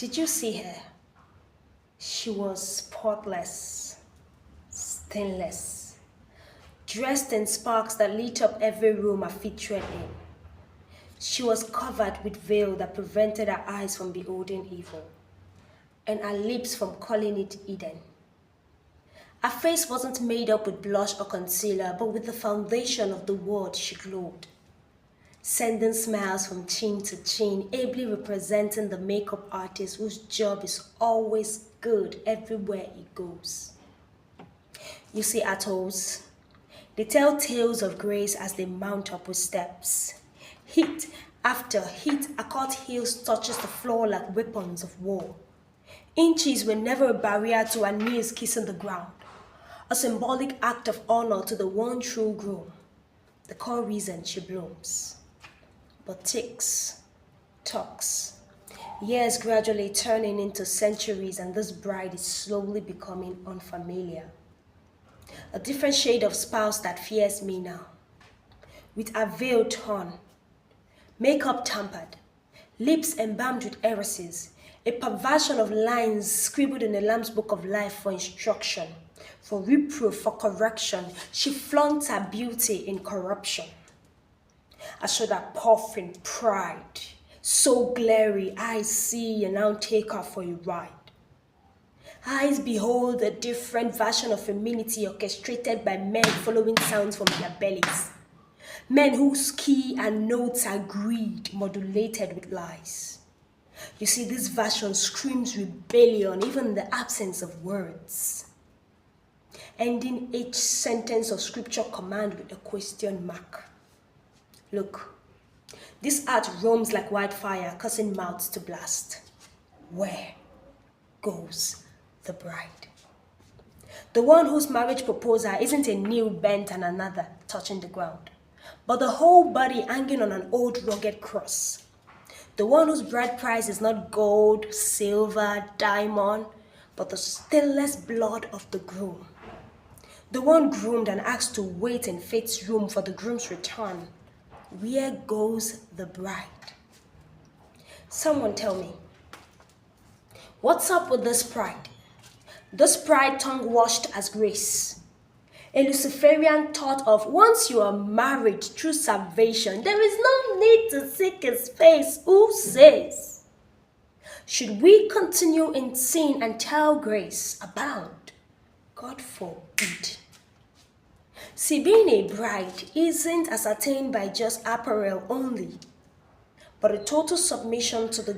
Did you see her? She was spotless, stainless, dressed in sparks that lit up every room I featured in. She was covered with veil that prevented her eyes from beholding evil, and her lips from calling it Eden. Her face wasn't made up with blush or concealer, but with the foundation of the word she glowed, sending smiles from chin to chin, ably representing the makeup artist whose job is always good everywhere he goes. You see her toes? They tell tales of grace as they mount up with steps. Hit after hit, her cut heels touches the floor like weapons of war. Inches were never a barrier to her knees kissing the ground, a symbolic act of honor to the one true groom, the core reason she blooms. But ticks, talks, years gradually turning into centuries, and this bride is slowly becoming unfamiliar. A different shade of spouse that fears me now, with her veil torn, makeup tampered, lips embalmed with heresies, a perversion of lines scribbled in the Lamb's Book of Life for instruction, for reproof, for correction. She flaunts her beauty in corruption. I showed her puff in pride, so glary, I see and now take her for a ride. Eyes behold a different version of femininity orchestrated by men following sounds from their bellies. Men whose key and notes are greed modulated with lies. You see, this version screams rebellion, even in the absence of words, ending each sentence of scripture command with a question mark. Look, this art roams like wildfire, causing mouths to blast. Where goes the bride? The one whose marriage proposal isn't a knee bent and another touching the ground, but the whole body hanging on an old rugged cross. The one whose bride price is not gold, silver, diamond, but the stainless blood of the groom. The one groomed and asked to wait in fate's room for the groom's return. Where goes the bride? Someone tell me, what's up with this pride? This pride tongue-washed as grace. A Luciferian thought of once you are married through salvation, there is no need to seek his face. Who says? Should we continue in sin until grace abound? God forbid. See, being a bride isn't ascertained by just apparel only, but a total submission to the